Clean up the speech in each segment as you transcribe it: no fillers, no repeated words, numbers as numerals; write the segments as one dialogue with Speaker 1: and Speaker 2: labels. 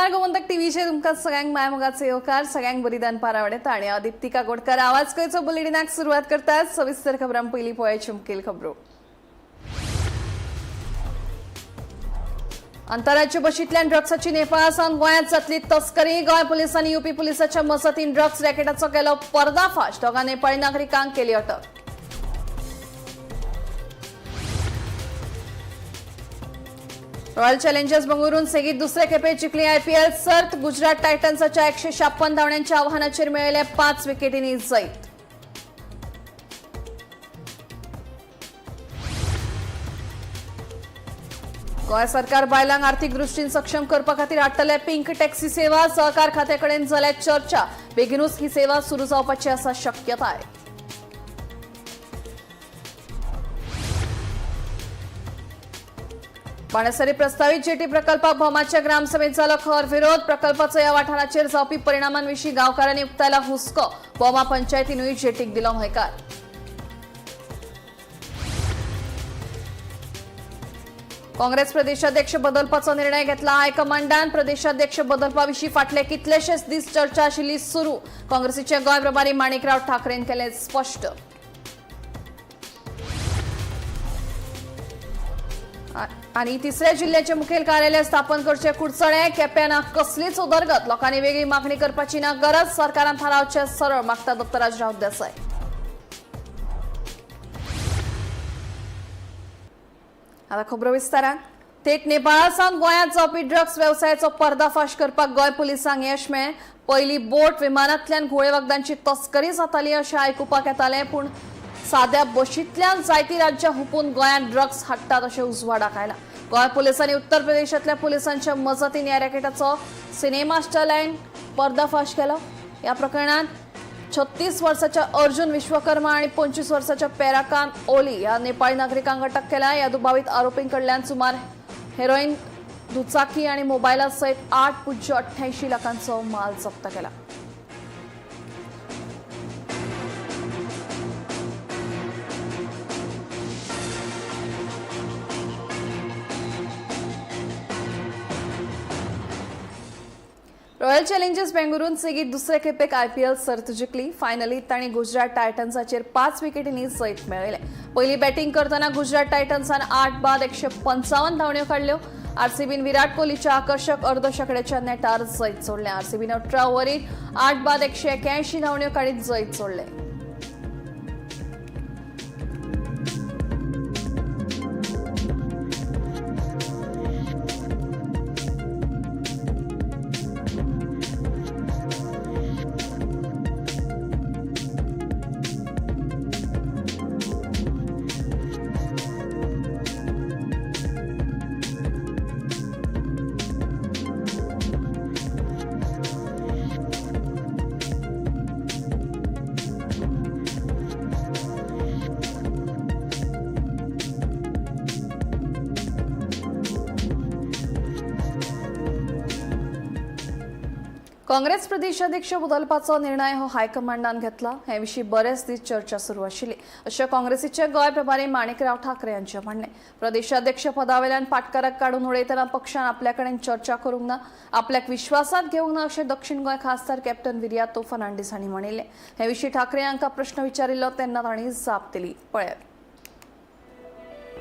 Speaker 1: नमस्कार गोमंतक टीव्हीचे तुमका सगळ्यांक मायमोगाचे येवकार सगळ्यांक बलिदान पारावडेता आणि दीप्तिका गोडकर आवाज कयचो बुलेटिनाक सुरुवात करतात सविस्तर खबरां पयली पळोवया मुखेल खबरो। आंतरराज्य बशींतल्यान ड्रग्साची नेपाळासावन गोंयांत जातली तस्करी। गोंय पुलिसांनी यूपी पुलिसाच्या मसतीन ड्रग्स रॅकेटाचो केलो पर्दाफाश। दोगा नेपाळी नागरिकांक केली अटक। रॉयल चॅलेंजर्स बंगळुरून सेगीत दुसरे खेपे जिखली आयपीएल सर्त। गुजरात टायटन्साच्या 156 धांवड्यांच्या आव्हानाचेर मेळयले 5 विकेटींनी जैत। गोंय सरकार बायलांक आर्थीक दृश्टीन सक्षम करपा खातीर हाडटले पिंक टॅक्सी सेवा। सहकार खात्या कडेन जाल्या चर्चा। बेगीनूच ही सेवा सुरू जावपाची आसा शक्यताय। बाणस्तारी प्रस्तावित जेटी प्रकल्पाक भोमाच्या ग्रामसभेत जालो खर विरोध। प्रकल्पाचो ह्या वाठाराचेर जावपी परिणामांविशीं गांवकारांनी उक्तायला हुस्को। भोमा पंचायतीनूय जेटीक दिलो न्हयकार। काँग्रेस प्रदेशाध्यक्ष बदलपाचो निर्णय घेतला हायकमांडान। प्रदेशाध्यक्ष बदलपा विशीं फाटले कितलेशेच दीस चर्चा आशिल्ली सुरू। काँग्रेसीचे गोंय प्रभारी माणिकराव ठाकरेन केलें स्पश्ट। आणि तिसऱ्या जिल्ह्याचे मुखेल कार्यालय स्थापन करचे कुडचणे। केप्यां कसलीच उदरगत। लोकांनी वेगळी मागणी करपाची ना गरज। सरकारान थारावचे सरळ मागता डॉ. राजराव देसाई। आता खबरो विस्तारान। थेट नेपाळासावन गोंयांत जावपी ड्रग्स व्यवसायाचो पर्दाफाश करपाक गोंय पुलिसांक येश मेळ्ळें। पयली बोट विमानांतल्यान घोळे वखदांची तस्करी जाताली अशें आयकुपाक येतालें, पूण साध्या बशींतल्यान जायतीं राज्यां हुपून गोंयांत ड्रग्स हाडटात अशें उजवाडाक आयलां। गोंय पुलिसांनी उत्तर प्रदेशांतल्या पुलिसांच्या मजतीन ह्या रॅकेटाचो सिनेमा स्टायलान पर्दाफाश केलो। ह्या प्रकरणात 36 वर्साच्या अर्जुन विश्वकर्मा आणि 25 वर्साच्या पेराकान ओली ह्या नेपाळी नागरिकांक अटक केल्या। ह्या दुबावित आरोपींकडल्यान सुमार हेरोईन, दुचाकी आणि मोबायला सयत 8.88 लाखांचो माल जप्त केला। रॉयल चॅलेंजर्स बेंगळुरून सेगीत दुसरे खेपेक आयपीएल सर्त जिखली। फायनलीत तांणी गुजरात टायटन्साचेर 5 विकेटींनी जैत मेळयले। पयली बॅटिंग करतना गुजरात टायटन्सान 8 बाद 155 धांवड्यो काडल्यो। आरसीबीन विराट कोहलीच्या आकर्षक अर्दशकड्याच्या नेटार जैत सोडलें। आरसीबीन 18 ओव्हरीत 8 बाद 181 धांवड्यो काडीत जैत सोडलें। काँग्रेस प्रदेशाध्यक्ष बदलपाचो निर्णय हो हायकमांडान घेतला। हे विशीं बरेच दीस चर्चा सुरू आशिल्ली अशें काँग्रेसीचे गोंय प्रभारी माणिकराव ठाकरे हांचें म्हणणें। प्रदेशाध्यक्ष पदावेल्यान पाटकाराक काडून उडयतना पक्षान आपल्या कडेन चर्चा करूंक ना, आपल्याक विश्वासात घेवंक ना अशें दक्षिण गोंय खासदार कॅप्टन विर्यातो फर्नांडीस हांणी म्हणिल्लें। हे विशीं ठाकरे हांकां प्रश्न विचारिल्लो तेन्ना तांणी जाप दिली। पळयात।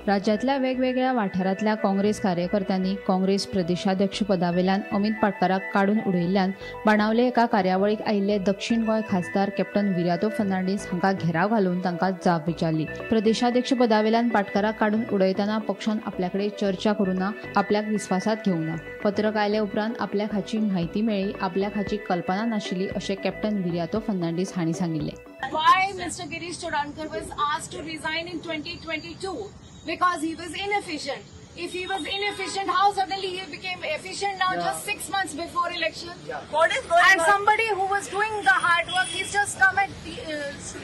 Speaker 2: राज्यातल्या वेगवेगळ्या वाठारांतल्या काँग्रेस कार्यकर्त्यांनी काँग्रेस प्रदेशाध्यक्ष पदावेल्यान अमित पाटकाराक काडून उडयिल्ल्यान बाणावले एका कार्यावळीक आयिल्ले दक्षिण गोंय खासदार कॅप्टन विर्यातो फर्नांडीस हांकां घेराव घालून तांकां जाप विचारली। प्रदेशाध्यक्ष पदावेल्यान पाटकाराक काडून उडयतना पक्षान आपल्याकडे चर्चा करूं ना, आपल्याक विस्वासात घेवंक ना। पत्रक आयले उपरांत आपल्याक हाची म्हायती मेळ्ळी, आपल्याक हाची कल्पना नाशिल्ली अशें कॅप्टन विर्यातो फर्नांडीस हांणी सांगिल्लें।
Speaker 3: Why Mr. Girish Chodankar was asked to resign in 2022? Because he was inefficient. If he was inefficient, how suddenly he became efficient now just 6 months before election?
Speaker 4: What is going
Speaker 3: And
Speaker 4: on?
Speaker 3: somebody who was doing the hard work, he's just come and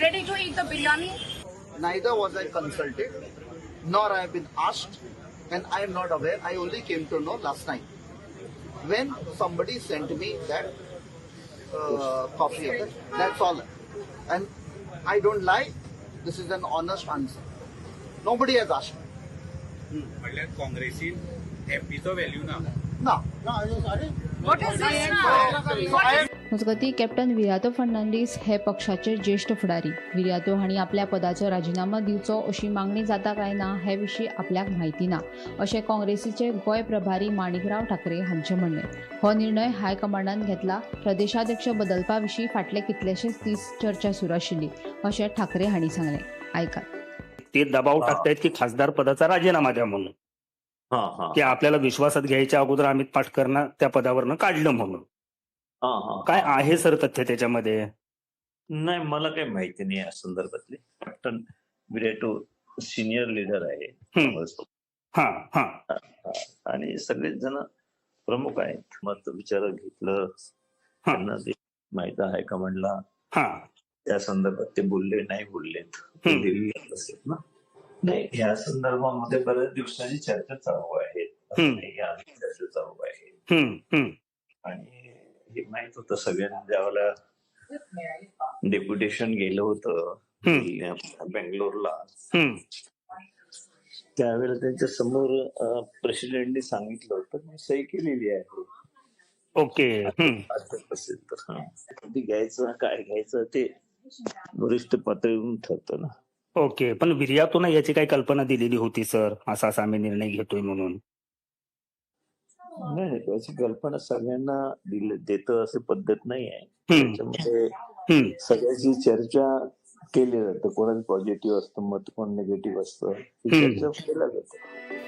Speaker 3: ready to eat the biryani.
Speaker 4: Neither was I consulted, nor I have been asked, and I am not aware. I only came to know last night when somebody sent me that copy of it. That's all. And I don't lie. This is an honest answer. Nobody has asked me.
Speaker 5: म्हणल्यार काँग्रेसीन एमपीचो value ना.
Speaker 4: No.
Speaker 3: What is this now?
Speaker 2: मजगती captain विरातो Fernandes हे पक्षाचे ज्येष्ठ फुडारी. विरातो हांणी आपल्या पदाचो राजीनामा दिवचो अशी मागणी जाता काय ना हे विशीं आपल्याक म्हायती ना अशें काँग्रेसीचे गोंय प्रभारी माणिकराव ठाकरे हांचें म्हणणें. हो निर्णय हायकमांडान घेतला. प्रदेशाध्यक्ष बदलपा विशीं फाटले कितलेशेच दीस चर्चा सुरू आशिल्ली अशें ठाकरे हांणी सांगलें. आयकात.
Speaker 5: ते दबाव टाकतायत की खासदार पदाचा राजीनामा द्या म्हणून, की आपल्याला विश्वासात घ्यायच्या अगोदर अमित पाटकरना त्या पदावरनं काढलं म्हणून. काय आहे सर तथ्य त्याच्यामध्ये?
Speaker 6: नाही, मला काही माहिती नाही या संदर्भातली. कॅप्टन विराटो सिनियर लीडर आहे आणि सगळेच जण प्रमुख आहेत. मत विचार घेतलं, त्यांना ते माहिती आहे हायकमांडला त्या संदर्भात ते बोलले नाही बोललेत असेल ना. नाही, या संदर्भामध्ये बऱ्याच दिवसांची चर्चा चालू आहे, चर्चा चालू आहे आणि हे माहित होतं सगळ्यांना. ज्यावेळेला डेप्युटेशन गेलं होतं बेंगलोरला, त्यावेळेला त्यांच्या समोर प्रेसिडेंटनी सांगितलं होतं, मी सही केलेली आहे.
Speaker 5: ओके.
Speaker 6: असेल तर कधी घ्यायचं काय घ्यायचं ते वरिष्ठ पातळीवरून ठरतं ना.
Speaker 5: ओके, पण विरातोनं याची काही कल्पना दिलेली होती सर, असा आम्ही निर्णय घेतोय म्हणून?
Speaker 6: नाही, त्याची कल्पना सगळ्यांना देतं असं पद्धत नाही आहे. त्याच्यामध्ये सगळ्याची चर्चा केली जाते. कोणाचं पॉझिटिव्ह असतं मत, कोण निगेटिव्ह असतं, चर्चा केल्या जाते.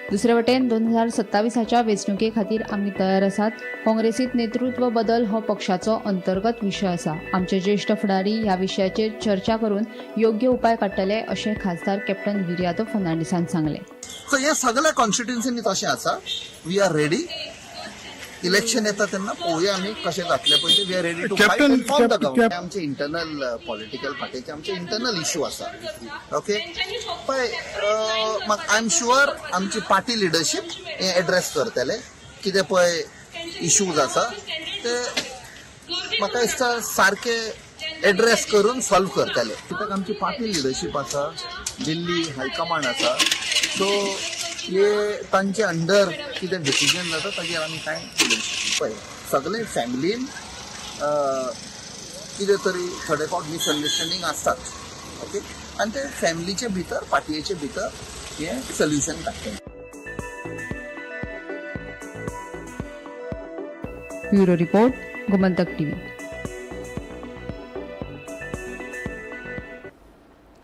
Speaker 2: दुसरे वटेन 2027च्या वेंचणुके खातीर आमी तयार आसात. काँग्रेसीत नेतृत्व बदल हो पक्षाचो अंतर्गत विशय आसा. आमचे ज्येष्ठ फुडारी ह्या विशयाचेर चर्चा करून योग्य उपाय काडटले अशें खासदार कॅप्टन विरातो फर्नांडीसान सांगलें.
Speaker 4: सो ह्या सगळ्या कॉन्स्टिट्युन्सीनी तशें आसा. We are ready. इलेक्शन येता तेन्ना पळोवया आमी कशें जातलें पळय तें. We are ready to fight and form the government. आमचे इंटरनल पॉलिटिकल पार्टीचे आमचे इंटरनल इश्यू आसा. ओके, पळय आय एम शुअर आमची पार्टी लिडरशीप हे एड्रेस करतले. कितें पळय इश्यूज आसा ते म्हाका दिसता सारके एड्रेस करून सॉल्व करतले. कित्याक आमची पार्टी लिडरशीप आसा, दिल्ली हायकमांड आसा. सो हे तांचे अंडर कितें डिसिजन जाता ताजेर आमी कांय पळय सगळे फॅमिलीन कितें तरी थोडे फावट मिसअंडरस्टँडींग आसतात. ओके, आनी ते फॅमिलीचे भितर पार्टयेचे भितर हे सोल्युशन काडटले.
Speaker 2: Bureau report, Gomantak TV.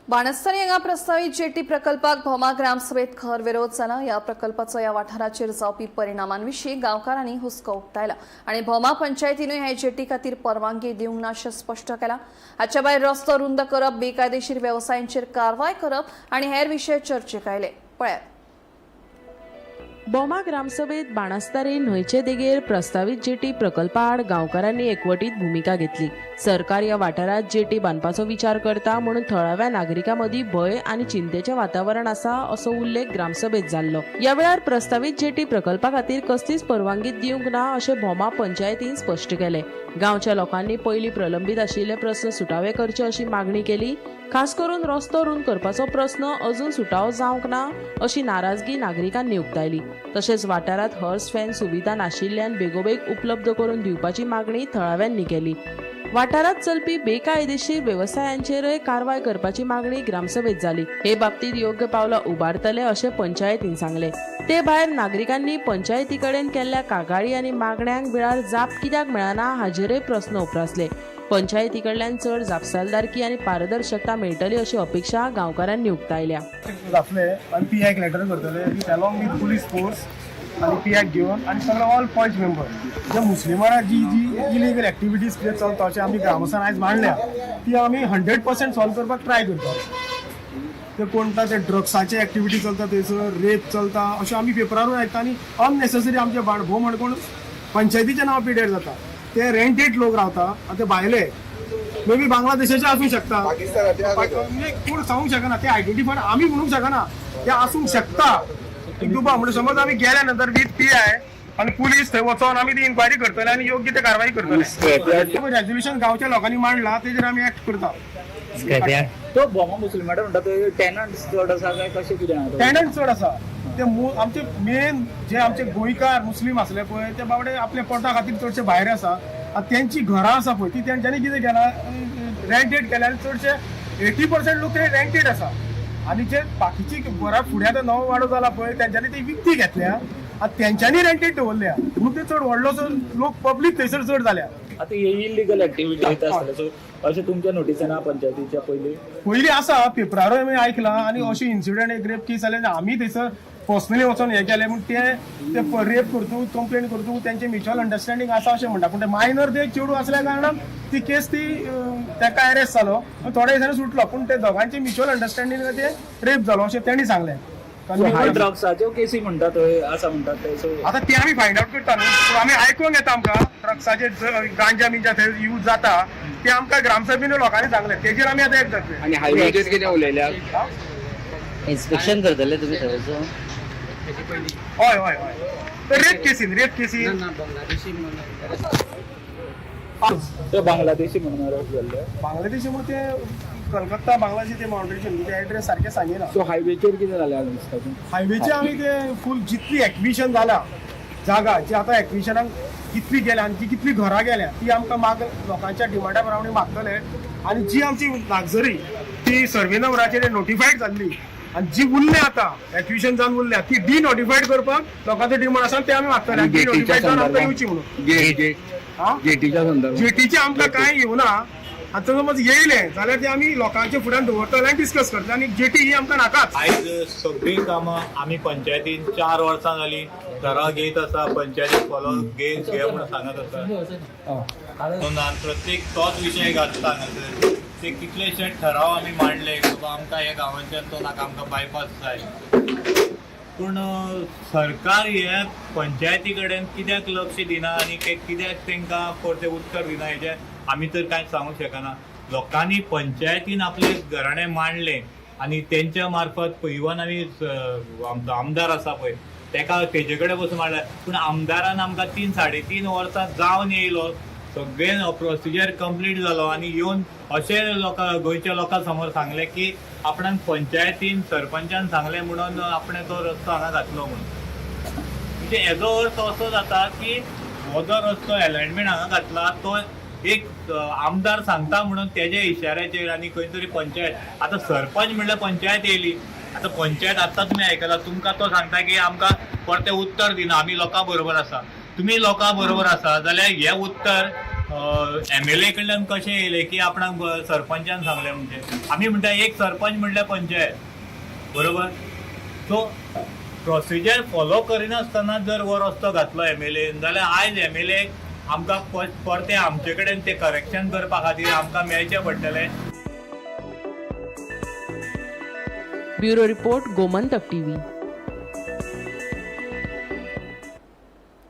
Speaker 1: Banastarim हांगा प्रस्तावित जेटी प्रकल्पाक भौमा ग्रामसभेत खर विरोध जाला. ह्या प्रकल्पाचो ह्या वाठाराचेर जावपी परिणामांविशीं गांवकारांनी हुस्को उक्तायला आनी भौमा पंचायतीनूय हे जेटी खातीर परवानगी दिवंक ना अशें स्पश्ट केलां. हाचे भायर रस्तो रुंद करप, बेकायदेशीर वेवसायांचेर कारवाय करप आनी हेर विशय चर्चेक आयले. पळयात.
Speaker 7: भौमा ग्रामसभेत बाणस्तारी न्हंयचे देगेर प्रस्तावित जेटी प्रकल्पा आड गांवकारांनी एकवटीत भूमिका घेतली. सरकार या वाठारात जेटी बांदपाचो विचार करता म्हणून थळाव्या नागरिकां मदीं भय आनी चिंतेचें वातावरण आसा असो उल्लेख ग्रामसभेत जाल्लो. ह्या वेळार प्रस्तावित जेटी प्रकल्पा खातीर कसलीच परवानगी दिवंक ना अशें भौमा पंचायतीन स्पश्ट केलें. गांवच्या लोकांनी पयलीं प्रलंबीत आशिल्ले प्रस्न सुटावे करचे अशी मागणी केली. खास करून रस्तो रुंद करपाचो प्रस्न अजून सुटावो जावंक ना अशी नाराजगी नागरिकांनी उक्तायली. तशेंच वाठारात हर्स फॅन सुविधा नाशिल्ल्यान बेगोबेग उपलब्ध करून दिवपाची मागणी थळाव्यांनी केली. वाठारात चलपी बेकायदेशीर व्यवसायांचेरय कारवाय करपाची मागणी ग्रामसभेत जाली. हे बाबतीत योग्य पावलां उबारतले अशें पंचायतीन सांगलें. ते भायर नागरिकांनी पंचायती कडेन केल्ल्या कागाळी आनी मागण्यांक वेळार जाप कित्याक मेळना हाचेरय प्रस्न उपरासले. पंचायती कडल्यान चड जापसालदारकी आनी पारदर्शकता मेळटली अशी अपेक्षा गांवकारांनी उक्तायल्या.
Speaker 8: जातले आनी पियाक लेटर करतले with along with police force आनी पियाक घेवन आनी सगळे ऑल पॉयंट मेंबर जे मुस्लिमांना जी इलिगल एक्टिविटीज कितें चलता अशें आमी ग्रामस्थान आयज मांडल्या ती आमी 100% सॉल्व करपाक ट्राय करता. ते कोणता ते ड्रग्साचे एक्टिविटी चलता, थंयसर रेप चलता अशें आमी पेपरारूय आयकता आनी अननेसेसरी आमचे भोव म्हणून पंचायतीचें नांव पिड्यार जाता. ते रेंटेड लोक रावता, ते भायले मे बी बांगलादेशाचे आसूंक शकता, म्हणजे कोण सांगूंक शकना, ते आयडेंटिफाय आमी म्हणूंक शकना, ते आसूंक शकता. दुबा म्हणजे समज आमी गेल्या नंतर विथ PI आणि पुलीस थंय वचोन आमी ती इन्क्वायरी करतले आणि योग्य ते कारवाई करतले. रेझोल्युशन गांवच्या लोकांनी मांडला तेजेर आमी एक्ट करता.
Speaker 9: तो भोमा मुसलमान म्हणटा तो टेनंट्स चड आसा काय कशें कितें?
Speaker 8: टेनंट चड आसा. ते आमचे मेन जे आमचे गोंयकार मुस्लीम असले पळय ते बाबडे आपल्या पोटा खातीर चडशे भायर आसा आनी तेंची घरां आसा पळय ती तेंच्यांनी कितें केलां रेंटेड केल्या आनी चडशे 80% लोक ते रेंटेड आसा आनी जे बाकीची बरा फुडें आतां नवो वाडो जाला पळय तेंच्यांनी ती विकती घेतल्या आनी तेंच्यांनी रेंटेड दवरल्या म्हणून ते चड व्हडलोसो लोक पब्लीक थंयसर चड जाल्या.
Speaker 9: आता हे इलिगल ऍक्टिव्हिटी आसतले सो अशें तुमच्या नोटिसान पंचायतीच्या
Speaker 8: पयलीं आसा पेपरारूय आमी आयकलां आनी अशें इन्सिडंट एक रेप केस जाले आमी थंयसर पर्सनली वचून हें केलें पूण ते रेप करतू कंप्लेन करतू तेंचे म्युच्युअल अंडरस्टँडींग आसा अशें म्हणटा पूण ते मायनर ते चेडू असल्या कारणान ती केस ताका अरेस्ट जालो थोड्या दिसांनी सुटलो पूण ते दोगांचे म्युच्युअल अंडरस्टँडींग ते रेप जालो अशें तेणी सांगलें.
Speaker 9: ड्रग्साच्यो केसी म्हणटा थंय आसा म्हणटात ते सो
Speaker 8: आतां ते आमी फायंड आउट करता न्हू आमी आयकूंक येता आमकां ड्रग्साचे गांजा बिंजा थंय यूज जाता ते आमकां ग्रामसभेन लोकांनी सांगलें तेजेर आमी आतां एक जातले.
Speaker 10: आणि हायवेचेर कितें उलयल्या इन्स्पेक्शन करतले तुमी थंयचो
Speaker 8: हय हय हय रेप केसीन
Speaker 9: ते बांगलादेशी म्हणून अरेस्ट जाल्ले
Speaker 8: बांगलादेशी म्हणून ते कलकत्ता बांगलादेश ते बाउंड्रीचे ते एड्रेस सारखे सांगिना.
Speaker 9: सो हायवेचेर कितें जालें दिसता
Speaker 8: हायवेचे आमी ते फूल जितली एक्विशन जाला जागा जी आतां एक्विशनाक कितली गेल्या आनी जी कितली घरां गेल्या ती आमकां लोकांच्या डिमांडा प्रमाणे मागतले आनी जी आमची लागजरी ती सर्वे नंबराचेर नोटिफायड जाल्ली आनी जी उरल्या आतां एक्विशन जावन उरल्या ती डिनोटिफायड करपाक लोकांचो डिमांड आसा ते आमी मागतले डिनोटिफायड जावन आमकां येवची म्हणून जेटीचे आमकां कांय येवना आतां समज येयले जाल्यार ते आमी लोकांच्या फुड्यान दवरतले आनी डिस्कस करतले आनी जेटी ही आमकां नाकाच.
Speaker 11: आयज सगळीं कामां आमी पंचायतीन 4 वर्सां जालीं घरां घेत आसा पंचायतीक फॉलो घे म्हणून सांगत आसा प्रत्येक तोच विशय घातला हांगासर ते कितलेशे ठराव आमी मांडले बाबा आमकां हे गांवांच्यान तो नाका आमकां बायपास जाय पूण सरकार हे पंचायती कडेन कित्याक लक्ष दिना आनी कित्याक तांकां परते उत्तर दिना हेजें आमी तर कांयच सांगूंक शकना. लोकांनी पंचायतीन आपले घराणे मांडले आनी तेंच्या मार्फत इवन आमी आमचो आमदार आसा पळय तेका तेजे कडेन वचून मांडले पूण आमदारान आमकां 3-3.5 वर्सां जावन येयलो सगळें प्रोसिजर कंप्लीट जालो आनी येवन अशें गोंयच्या लोकां समोर सांगलें की आपणाक पंचायतीन सरपंचान सांगलें म्हणून आपणे तो रस्तो हांगा घातलो म्हणून. म्हणजे हेजो अर्थ असो जाता की हो जो रस्तो अलायनमेंट हांगा घातला तो एक आमदार सांगता म्हणून तेजे इशाऱ्याचेर आनी खंय तरी पंचायत आतां सरपंच म्हणल्यार पंचायत येयली आतां पंचायत आतां तुमी आयकला तुमकां तो सांगता की आमकां परते उत्तर दिना आमी लोकां बरोबर आसा. तुमी लोकां बरोबर आसा जाल्यार हें उत्तर MLA कडल्यान कशें येयलें की आपणाक सरपंचान सांगलें म्हणजे आमी म्हणटा एक सरपंच म्हणल्यार पंचायत बरोबर. सो प्रोसिजर फॉलो करिनासतना जर हो रस्तो घातलो MLA जाल्यार आयज MLA आमकां परते आमचे कडेन ते करेक्शन करपा खातीर आमकां मेळचें पडटलें.
Speaker 7: Bureau report Gomantak TV.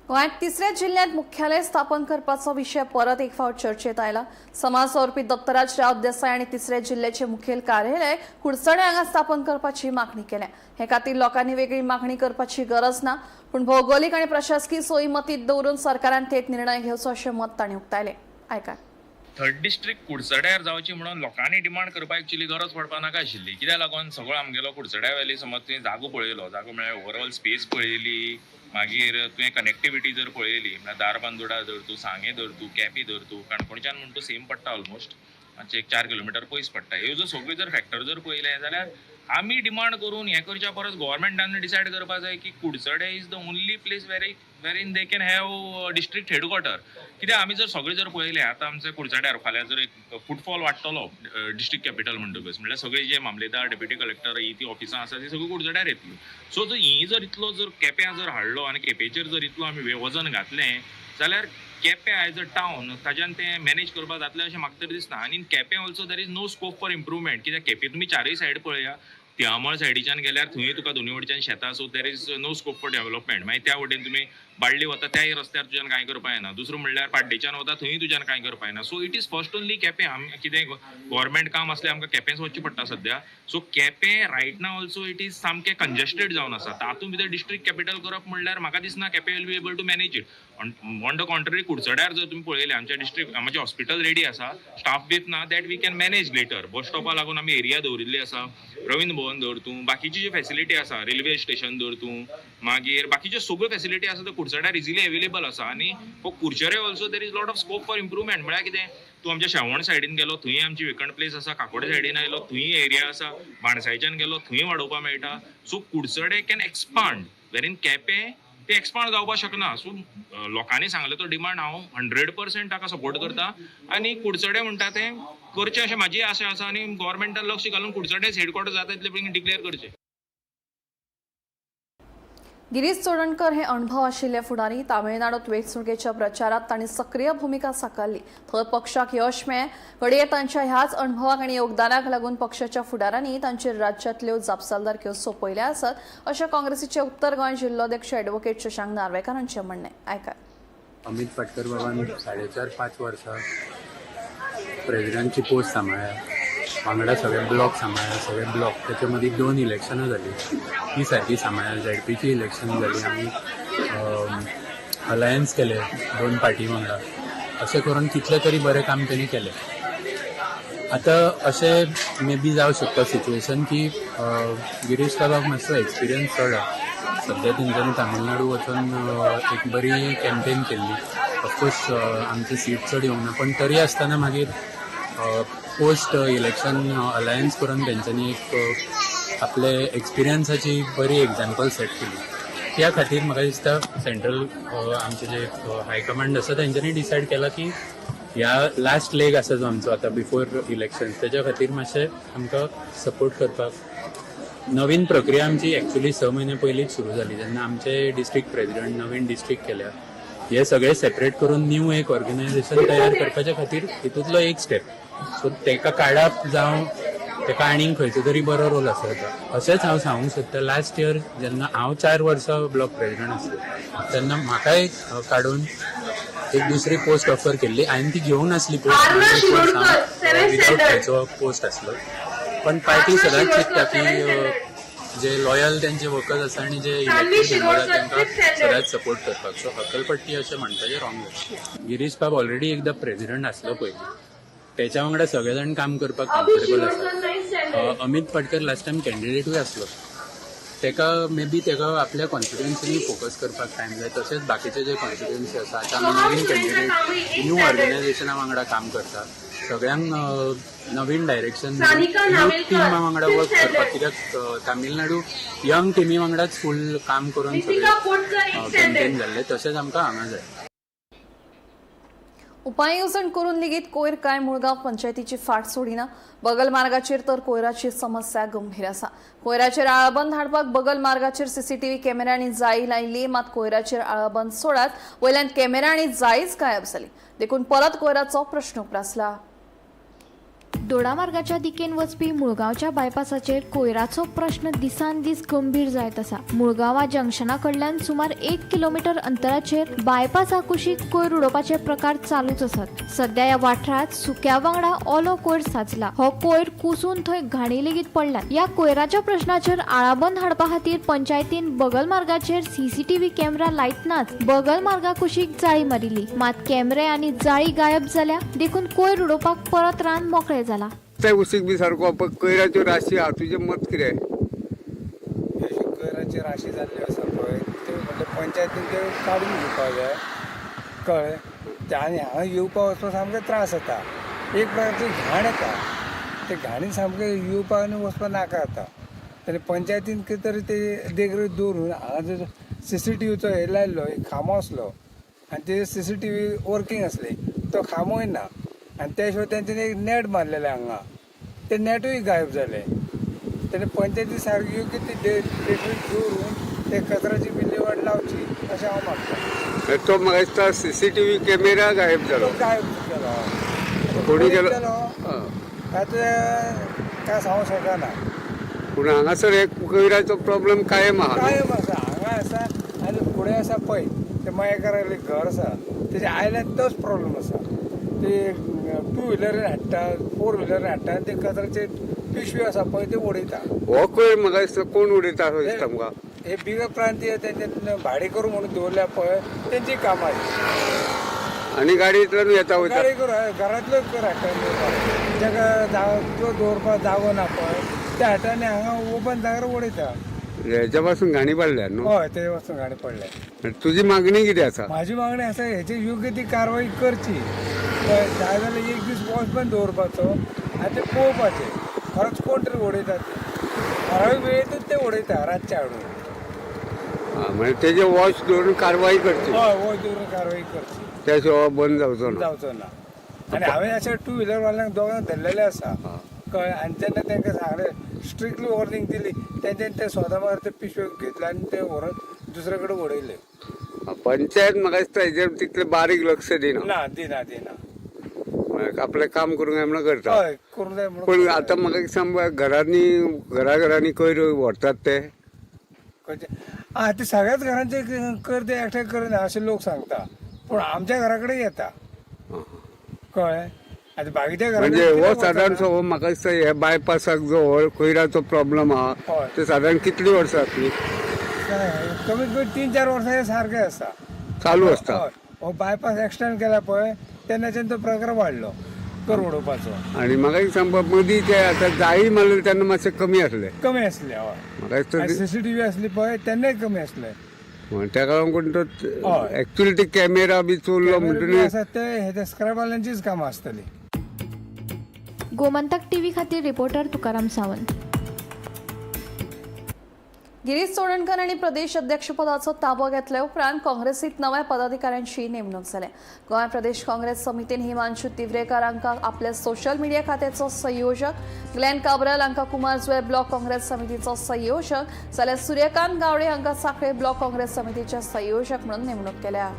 Speaker 1: गोंयांत तिसऱ्या जिल्ह्यात मुख्यालय स्थापन करपाचो विशय परत एक फावट चर्चेत आयला. समाज समर्पी दत्तराज राव देसाय आणि तिसऱ्या जिल्ह्याचे मुखेल कार्यालय कुडचडे हांगा स्थापन करपाची मागणी केल्या. हे खातीर लोकांनी वेगळी मागणी करपाची गरज ना पूण भौगोलीक आणि प्रशासकीय सोयी मतीत दवरून सरकारान थेट निर्णय घेवचो अशें मत तांणी उक्तायलें. आयकात.
Speaker 12: थर्ड डिस्ट्रिक्ट कुडचड्यार जावची म्हणून लोकांनी डिमांड करपाक एक्चुअली गरज पडपा नाका आशिल्ली कित्याक लागून सगळो आमगेलो कुडचड्या वयली समज तुवें जागो पळयलो जागो म्हळ्यार ओवरऑल स्पेस पळयली मागीर तुवें कनेक्टिविटी जर पळयली म्हळ्यार दारबांदोडा धर तूं सांगे धर तूं केपी धर तूं काणकोणच्यान म्हणटा सेम पडटा ऑलमोस्ट मातशें 1-4 किलोमिटर पयस पडटा. ह्यो जर सगळ्यो जर फॅक्टर जर पळयले जाल्यार आमी डिमांड करून हें करच्या परस गोवोरमेंटान डिसायड करपाक जाय की कुडचडे is the only place where in they can have district headquarter. कित्याक आमी जर सगळे जर पळयले आतां आमचे कुडचड्यार फाल्यां जर एक फुटफॉल वाडटलो डिस्ट्रिक्ट कॅपिटल म्हणटकच म्हळ्यार सगळे जे मामलेदार डेप्युटी कलेक्टर ही ती ऑफिसां आसा ती सगळी कुडचड्यार येतली. सो जर ही जर इतलो जर केप्यां जर हाडलो आनी केपेचेर जर इतलो आमी वजन घातलें जाल्यार केपें एज अ टावन ताच्यान तें मॅनेज करपाक जातलें अशें म्हाका तरी दिसना. आनी Quepem also there is no scope for improvement कित्याक केपें तुमी चारय सायड पळया तिळामळ सायडीच्यान गेल्यार थंय तुका दोनूय वटेच्यान शेतां so there is no scope for development. मागीर त्या वटेन तुमी बाळ्ळी वता त्याय रस्त्यार तुज्यान कांय करपा येना. दुसरो म्हणल्यार पाड्डेच्यान वता थंय तुज्यान कांय करपा येना. So it is first only Quepem कितें गव्हर्मेंट काम आसलें आमकां केपेंच वचचें पडटा सद्या. So Quepem right now also it is सामकें कंजेस्टेड जावन आसा. तातूंत भितर डिस्ट्रिक्ट कॅपिटल करप म्हणल्यार म्हाका दिसना Quepem will be able to manage it. On the contrary कुडचड्यार जर तुम्ही पळयले आमच्या डिस्ट्रिक्ट आमचे हॉस्पिटल रेडी आसा, स्टाफ बीत ना, that we can manage later. Bus स्टॉपा लागून आमी एरिया दवरिल्ली आसा, रवींद्र भवन दवर तूं, बाकीची जी फॅसिलिटी आसा, रेल्वे स्टेशन दवर तूं, मागीर बाकीच्यो सगळ्यो फॅसिलिटी आसा त्यो कुडचड्यार इजिली अवेलेबल आसा. आनी for Kudchade also there is lot of scope for improvement. म्हळ्यार कितें, तूं आमच्या श्रावण सायडीन गेलो थंय आमची वेकंट प्लेस आसा, काकोडे सायडीन आयलो थंय एरिया आसा, बाणसायच्यान गेलो थंय वाडोवपाक मेळटा. सो कुडचडे can expand where in Quepem ते एक्सपांड जावपाक शकना. सो लोकांनी सांगले तो डिमांड हांव 100% ताका सपोर्ट करता. आनी कुडचडे म्हणटा तें करचें अशें म्हाजी आशा आसा. आनी गव्हर्मेंटान लक्ष घालून कुडचडेच हेडक्वॉर्टर जाता तितले बेगीन डिक्लेअर करचे.
Speaker 1: गिरीश चोडणकर हे अणभव आशिल्ले फुडारी. तामिळनाडूत वेंचणुकेच्या प्रचारात तांणी सक्रिय भूमिका साकारली. थंय पक्षाक यश मेळ्ळें. घडये तांच्या ह्याच अणभवाक आनी योगदानाक लागून पक्षाच्या फुडाऱ्यांनी तांचेर राज्यांतल्यो जापसालदारक्यो सोपयल्या आसात, अशें काँग्रेसीचे उत्तर गोंय जिल्लोध्यक्ष ॲडव्होकेट शशांक नार्वेकार हांचें म्हणणें. आयकात.
Speaker 13: अमित पाटकर बाबान 4.5 वर्सां प्रेसिडेंटची पोस्ट सांबाळ्ळ्या, वांगडा सगळे ब्लॉक सांबाळ्ळ्या, सगळे ब्लॉक त्याच्या मदीं 2 इलेक्शनां जाली, ती सारकी सांबाळ्ळ्या. झेडपीची इलेक्शन जाली, आमी अलायन्स केले 2 पार्टी वांगडा. अशें करून कितलें तरी बरें काम तेणी केलें. आतां अशें मे बी जावं शकता सिच्युएशन की गिरीश बाबाक मातसो एक्सपिरियन्स चड आसा. सध्या तेंच्यांनी तामिळनाडू वचून एक बरी कॅम्पेन केल्ली. ऑफकोर्स आमची सीट चड येवंक ना, पण तरी आसतना मागीर पोस्ट इलेक्शन अलायन्स करून तेंच्यांनी एक आपले एक्सपिरियन्साची बरी एग्जाम्पल सेट केली. त्या खातीर म्हाका दिसता सेंट्रल आमचे जे हायकमांड आसा तेंच्यांनी डिसायड केला की ह्या लास्ट लेग आसा जो आमचो आतां बिफोर इलेक्शन्स, तेच्या खातीर मातशें आमकां सपोर्ट करपाक. नवीन प्रक्रिया आमची एक्चुअली 6 म्हयने पयलींच सुरू जाली, जेन्ना आमचे डिस्ट्रिक्ट प्रेसिडेंट नवीन डिस्ट्रिक्ट केल्या. हे सगळे सेपरेट करून न्यू एक ऑर्गनायझेशन तयार करपाच्या खातीर हितूंतलो एक स्टेप. सो तेका काडप जावं तेका आनीक खंयचो तरी बरो रोल आसा. अशेंच हांव सांगूंक सोदता, लास्ट इयर जेन्ना हांव 4 वर्सां ब्लॉक प्रेसिडेंट आसलो तेन्ना म्हाकाय काडून एक दुसरी पोस्ट ऑफर केल्ली. हांवें ती घेवूंक नासली पोस्ट, विदाउट खंयचो पोस्ट आसलो. पण पार्टी सदांच चिंतता की जे लॉयल तेंचे वर्कर्स आसा आनी जे इलेक्टेड मेंबर तांकां सदांच सपोर्ट करपाक. सो हकलपट्टी अशें म्हणटा तें रॉंग जाता. गिरीश बाब ऑलरेडी एकदां प्रेसिडेंट आसलो पयलीं, त्याच्या वांगडा सगळे जाण काम करपाक कम्फर्टेबल आसा. अमित पाटकर लास्ट टायम कॅन्डिडेटूय आसलो. तेका मे बी तेका आपल्या कॉन्स्टिट्युएन्सीनी फोकस करपाक टायम जाय. तशेंच बाकीचे जे कॉन्स्टिट्युएन्सी आसा, आतां आमी नवीन कॅन्डिडेट न्यू ऑर्गनायझेशना वांगडा काम करता. सगळ्यांक नवीन डायरेक्शन यूथ टिमा वांगडा वर्क करपाक, कित्याक तामिळनाडू यंग टिमी वांगडाच फूल काम करून सगळें कॅम्पेन जाल्लें. तशेंच आमकां हांगा जाय.
Speaker 1: उपाययोजन करून लेगीत कोयर कांय मुळगांव पंचायतीची फाट सोडिना. बगल मार्गाचेर तर कोयराची समस्या गंभीर आसा. कोयराचेर आळाबंद हाडपाक बगल मार्गाचेर सीसीटीव्ही कॅमेऱ्यांनी जाळी लायिल्ली, मात कोयराचेर आळाबंद सोडात वयल्यान कॅमेरा आनी जाळीच गायब जाली. देखून परत कोयराचो प्रश्न उप्रासला.
Speaker 14: दोडामार्गाच्या दिकेन वचपी मुळगांवच्या बायपासाचेर कोयराचो प्रश्न दिसान दीस गंभीर जायत आसा. मुळगांवा जंक्शना कडल्यान सुमार 1 किलोमीटर अंतराचेर बायपासा कुशीक कोयर उडोवपाचे प्रकार चालूच आसात. सध्या ह्या वाठारात सुक्या वांगडा ओलो कोयर साचला. हो कोयर कुसून थंय घाणी लेगीत पडल्यात. ह्या कोयराच्या प्रश्नाचेर आळाबंद हाडपा खातीर पंचायतीन बगल मार्गाचेर सीसीटीव्ही कॅमेरा लायतनाच बगल मार्गा कुशीक जाळी मारिल्ली, मात कॅमेरे आनी जाळी गायब जाल्या. देखून कोयर उडोवपाक परत रान मोकळे जाला.
Speaker 15: उसीक बी सारको कोयराच्यो राशी आहा, तुजें मत कितें?
Speaker 8: कोयराची राशी जाल्ली आसा पळय, त्यो म्हणजे पंचायतीन त्यो काडून घेवपाक जाय, कळ्ळें. आनी हांगा येवपा वचपाक सामके त्रास जाता. एक प्रकारची घाण येता, ते घाणी सामके येवपाक आनी वचपाक नाका जाता. आनी पंचायतीन कितें तरी ते देगरे दवरून हांगा जो सीसीटीव्हीचो हे लायल्लो, एक खांबो आसलो आनी ते सीसीटीव्ही वर्कींग आसली, तो खांबोय ना. आनी त्या शिवाय तेंच्यांनी एक नेट मारलेले हांगा, ते नेटूय गायब जाले. तेणे पंचायती सारकी योग्य ती ट्रिटमेंट दवरून ते कचऱ्याची विल्हेवाट लावची अशें हांव मागता.
Speaker 15: तो म्हाका दिसता सीसीटीव्ही कॅमेरा गायब जालो. कोणी गेलो
Speaker 8: काय सांगू शकना.
Speaker 15: पूण हांगासर एक कोयराचो प्रॉब्लेम कायम आहा.
Speaker 8: कायम आसा, हांगा आसा आनी फुडें आसा पळय ते मयेकारालें घर आसा, तेच्या आयल्यान तोच प्रॉब्लेम आसा. ते 2 व्हिलरीन हाडटा, 4 व्हिलरीन हाडटा आनी ते कचऱ्याचे पिशवी आसा पळय ते उडयता.
Speaker 15: हो कोयर म्हाका दिसता कोण उडयता असो दिसता म्हाका. हे बिगर प्रांतीय त्यांचे भाडेकरू म्हणून दवरल्या पळय त्यांची कामां आणि गाडयेंतल्यान येता वयता घरांतलोच हाडटा जाका तो दवरपाक जागो ना पळय त्या हाटांनी हांगा ओपन जाग्यार उडयता. हेच्या पासून घाणी पडल्या न्हू. हय ते पासून घाणी पडल्या. तुजी मागणी कितें आसा? म्हाजी मागणी आसा हेची योग्य ती कारवाई करची. जाय जाल्यार एक दीस वॉचमॅन दवरपाचो आनी ते पळोवपाचें खरोच कोण तरी उडयतात ठरावीक वेळेतूच ते उडयता रातचे हाडून. म्हणजे तेजे वॉच दवरून कारवाई करची. हय वॉच दवरून कारवाई करची. त्या शिवाय बंद जावचो ना. आनी हांवें अशें 2 व्हिलरवाल्यांक दोगांक धरलेले आसा कळ्ळें. आनी तेन्ना तांकां सांगलें स्ट्रिक्टली वॉर्निंग दिली तेंच्यांनी ते स्वता मार ते पिशव्यो घेतले आनी ते व्हरून दुसरे कडेन उडयले. पंचायत म्हाका दिसता हेजेर तितलें बारीक लक्ष दिना. दिना आपलें काम करूंक जाय म्हणून करता. हय करूंक जाय म्हणून. पूण आतां म्हाका दिसता घराघरांनी कोयर व्हरतात ते ते सगळ्याच घरांचे करते एकठांय करिना अशें लोक सांगता. पूण आमच्या घरा कडेन येता कळ्ळें. आतां बाकीच्या घरांत म्हणजे हो सादारणसो म्हाका दिसता हे बायपासाक जो कोयराचो प्रॉब्लम आहा ते सादारण कितलीं वर्सां जातलीं? कमीत कमी 3-4 वर्सां हे सारकें आसा चालू आसता. हो बायपास एक्सटेंड केला पळय तेन्नाच्यान तो प्रकार वाडलो कर उडोवपाचो. आनी म्हाका एक सांग मदीं ते आतां जायी मारले तेन्ना मातशें कमी आसले. म्हाका दिसता CCTV आसली पळय तेन्नाय कमी आसले. तेका लागून तो एक्चुअली ते कॅमेरा बी चोरलो म्हणटकीर ते स्क्रॅबवाल्यांचीच कामां आसतली.
Speaker 14: गोमंतक टीव्ही खातीर रिपोर्टर तुकाराम सावंत.
Speaker 1: गिरीश चोडणकर आणि प्रदेश अध्यक्षपदाचो ताबो घेतल्या उपरांत काँग्रेसीत नव्या पदाधिकाऱ्यांची नेमणूक जाल्या. गोंय प्रदेश काँग्रेस समितीन हिमांशू तिवरेकार हांकां आपल्या सोशल मिडिया खात्याचो संयोजक, ग्लेन काब्राल हांकां कुमारजुंवे ब्लॉक काँग्रेस समितीचो संयोजक जाल्यार सूर्यकांत गावडे हांकां सांखळे ब्लॉक काँग्रेस समितीचे संयोजक म्हणून नेमणूक केल्या.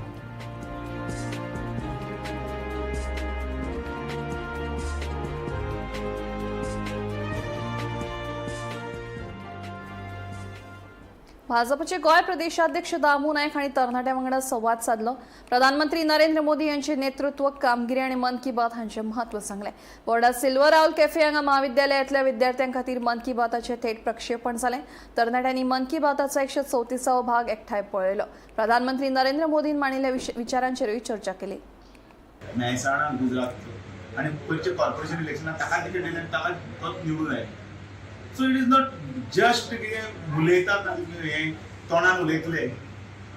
Speaker 1: भाजपचे गोय प्रदेशाध्यक्ष दामू नायक हांणी तरणाट्यां वांगडा संवाद साधलो. प्रधानमंत्री नरेंद्र मोदी यांचे नेतृत्व, कामगिरी आणि मन की बात हांचे म्हत्व सांगले. बोर्डात सिल्वर आउल कॅफे हांगा महाविद्यालयांतल्या विद्यार्थ्यां खातीर मन की बाताचे थेट प्रक्षेपण जालें. तरणाट्यांनी मन की बाताचो 134वो भाग एकठांय पळयलो. प्रधानमंत्री नरेंद्र मोदीन मांडिल्ल्या विचारांचेरूय चर्चा केली.
Speaker 16: मेहसाणा गुजरात आणि पयलींच्या कॉर्पोरेशन इलेक्शनाक ताका तिकेट दिलें ताका तोच निवडून आयलो. So it is not just कितें उलयतात हे तोंडान उलयतले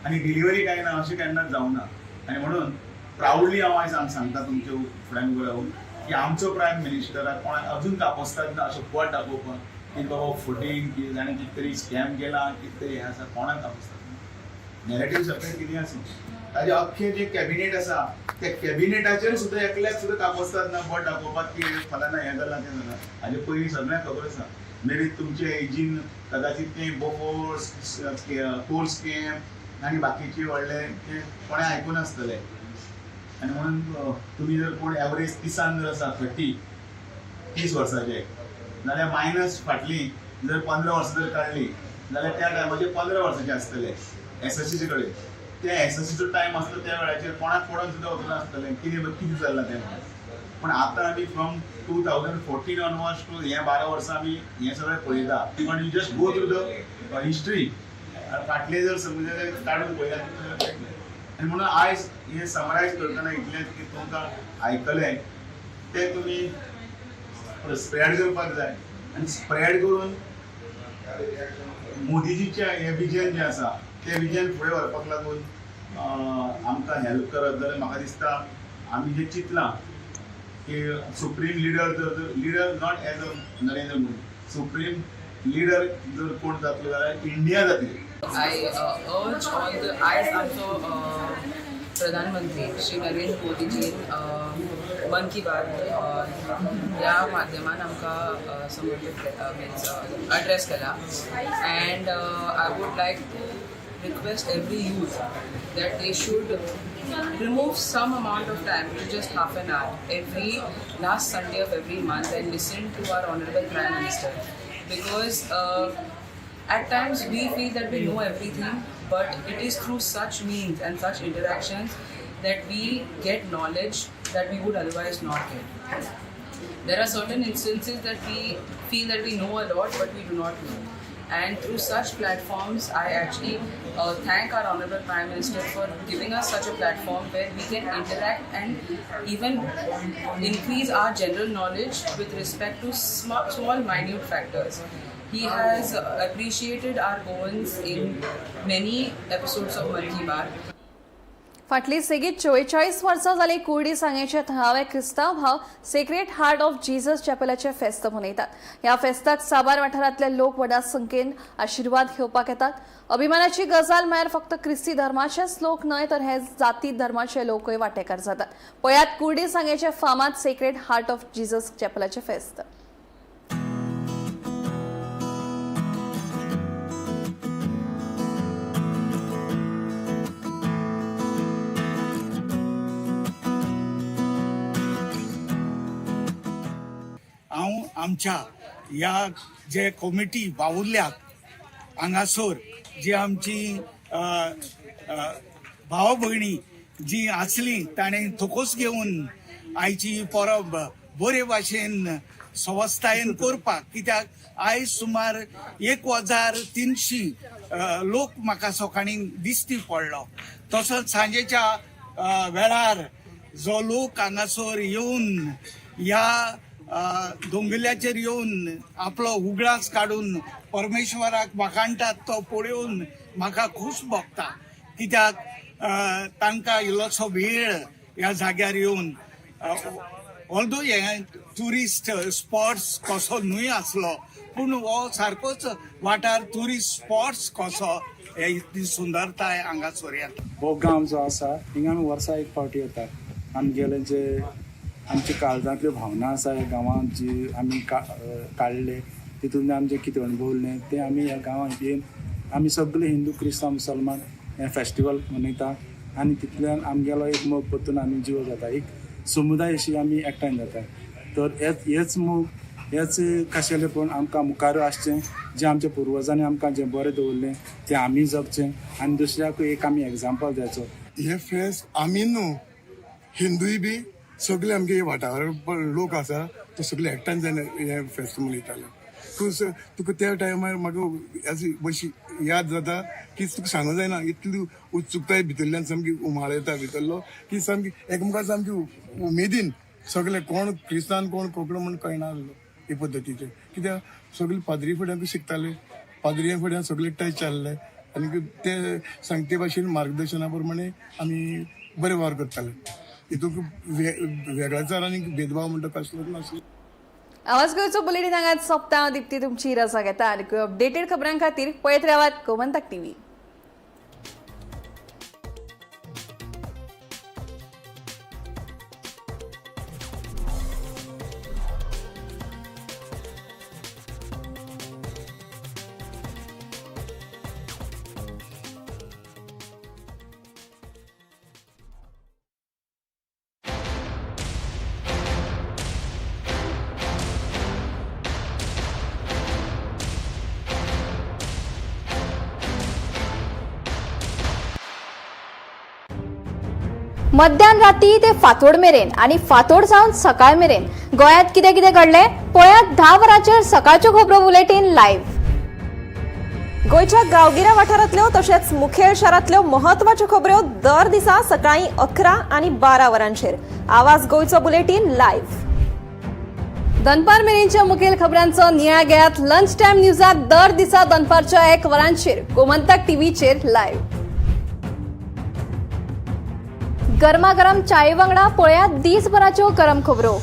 Speaker 16: आनी डिलिव्हरी काय ना अशें केन्नाच जावना. आनी म्हणून प्राऊडली हांव आयज सांगता तुमच्या फुड्यान उबो रावन की आमचो प्रायम मिनिस्टराक कोणाक अजून तापोसतात ना अशें पोट दाखोवपाक की बाबा फुटींग की जाणें कितें तरी स्कॅम केला कितें तरी हें आसा कोणाक तापोसतात. नॅरेटिव्ह सेपरेट कितें आसा ताजे अख्खे जे कॅबिनेट आसा त्या कॅबिनेटाचेर सुद्दां एकल्याक सुद्दां तापोसतात ना बोट दाखोवपाक की फलाना हें जालां तें जालां. हाजे पयलीं सगळ्यांक खबर आसा. मेबी तुमचे एजीन कदाचित ते बोफोर्स कोल स्कॅम आनी बाकीचे व्हडले ते कोणें आयकून आसतले. आनी म्हणून तुमी जर कोण एवरेज दिसान जर आसा 30 वर्साचे जाल्यार मायनस फाटली जर 15 वर्सां जर काडली जाल्यार त्या टायमाचेर 15 वर्साचे आसतले SSC कडेन. ते SSCचो टायम आसलो त्या वेळाचेर कोणाक पडोन सुद्दां वचून आसतलें कितें जालां तें म्हणून. पण आतां आमी फ्रॉम 2014 ऑनवर्ड्स टू हे 12 वर्सां आमी हें सगळें पळयता. पण you just go through the history फाटले जर समज काडून पळयल्यार आनी म्हणून आयज हें समरायज करतना इतलें की तुमकां आयकलें तें तुमी स्प्रेड करपाक जाय. आनी स्प्रेड करून मोदीजीचें हें विजन जें आसा तें विजन फुडें व्हरपाक लागून आमकां हेल्प करत जाल्यार म्हाका दिसता आमी जें चिंतलां की supreme leader not as a Narendra Modi, supreme leader जर कोण जातलो जाल्यार इंडिया जातली.
Speaker 17: आय अर्ज ऑल द आयज आमचो प्रधानमंत्री श्री नरेंद्र मोदीजीन मन की बात ह्या माध्यमान आमकां मीन्स एड्रेस केला. And I would like to request every youth that they should remove some amount of time to just half an hour every last Sunday of every month and listen to our Honorable Prime Minister, because at times we feel that we know everything, but it is through such means and such interactions that we get knowledge that we would otherwise not get. There are certain instances that we feel that we know a lot but we do not know. And through such platforms, I actually thank our Honorable Prime Minister for giving us such a platform where we can interact and even increase our general knowledge with respect to small minute factors. He has appreciated our goings in many episodes of Mann Ki Baat.
Speaker 1: फाटली सेगीत 44 वर्सां जाली कुर्डी सांगेचे थळावे क्रिस्तांव भाव sacred heart of Jesus चॅपलाचे फेस्त मनयतात. ह्या फेस्ताक साबार वाठारांतले लोक व्हडा संख्येन आशिर्वाद घेवपाक येतात. अभिमानाची गजाल म्हळ्यार फक्त क्रिस्ती धर्माचेच लोक न्हय तर हे जाती धर्माचे लोकय वांटेकार जातात. पळयात कुर्डी सांगेचे फामाद सेक्रेड हार्ट ऑफ जीसस चॅपलाचे फेस्त.
Speaker 18: हांव आमच्या ह्या जे कमिटी वावुरल्यात हांगासर जी आमची भाव भयणी जी आसली ताणें थोकोस घेवन आयची परब बरे भाशेन सवस्थायेन करपाक, कित्याक आयज सुमार 1300 लोक म्हाका सकाळी दिश्टी पडलो. तसोच सांजेच्या वेळार जो लोक हांगासर येवन ह्या दोंगुल्ल्याचेर येवन आपलो उगडास काडून परमेश्वराक वाखाणटात तो पळोवन म्हाका खूश भोगता, कित्याक तांकां इल्लोसो वेळ ह्या जाग्यार येवन ऑल्दो हे ट्युरिस्ट स्पॉट्स कसो न्हय आसलो पूण हो सारकोच वाठार ट्युरिस्ट स्पॉट्स कसो हे इतली सुंदरताय हांगासर येता.
Speaker 19: हो गांव जो आसा हिंगा आमी वर्सा एक फावटी येता. आमगेले जे आमची काळजांतल्यो भावना आसा ह्या गांवांत जी आमी काडले तितून आमचे कितें अणभवले ते आमी ह्या गांवांत येवन आमी सगळे हिंदू क्रिस्तांव मुसलमान हे फेस्टिवल मनयता आनी तितल्यान आमगेलो एक मोग परतून आमी जिवो जाता, एक समुदाय अशी आमी एकठांय जाता. तर हेच मोग हेच खाशेलेपण आमकां मुखार आसचें, जें आमच्या पुर्वजांनी आमकां जें बरें दवरलें तें आमी जगचें आनी दुसऱ्याकूय एक आमी एग्जाम्पल द्यायचो.
Speaker 20: हे फेस्त आमी न्हू हिंदूय बी सगळे आमगे वाठार लोक आसा तो सगळे एकठांय जावन हे फेस्त मनयताले. तुका त्या टायमार म्हाका अशी याद जाता की तुका सांगूं जायना इतली उत्सुकताय भितरल्यान सामकी उमाळ येता भितरलो की सामकी एकमेकां सामकी उमेदीन सगळे कोण क्रिस्तान कोण कोंकणी म्हण कळनासलो हे पद्दतीचे, कित्याक सगळे पाद्री फुड्यान शिकताले, पाद्रिया फुड्यान सगळे टच चालले आनी ते सांगते भाशेन मार्गदर्शना प्रमाणे आमी बरे वावर करताले. हितूंक वेगळाचार आनी भेदभाव म्हणटा कसलोच नासलो.
Speaker 1: आवाज गोंयचो बुलेटिन हांगाच सोंपता. दिप्ती तुमची रजा घेता आनी अपडेटेड खबरां खातीर पळयत रावात गोमंतक टीव्ही.
Speaker 14: मध्यान राती ते फातोड मेरेन आणि फातोड सावन सकाळ मेरेन गोंयांत कितें कितें घडलें पळयात 10 वरांचेर सकाळच्यो खबरो बुलेटिन लायव्ह.
Speaker 21: गोंयच्या गांवगिऱ्या वाठारांतल्यो तशेंच मुखेल शारांतल्यो महत्वाच्यो खबरो दर दिसा सकाळी 11 आनी 12 वरांचेर. आवाज गोंयचो बुलेटिन लायव्ह.
Speaker 1: दनपार मेरेनच्या मुखेल खबरांचो नियाळ घेयात लंच टायम न्यूजाक दर दिसा दनपारच्या 1 वरांचेर गोमंतक टीव्हीचेर लायव्ह.
Speaker 14: गरमागरम चाये वांगडा पळयात दिसभराच्यो गरम खबरो.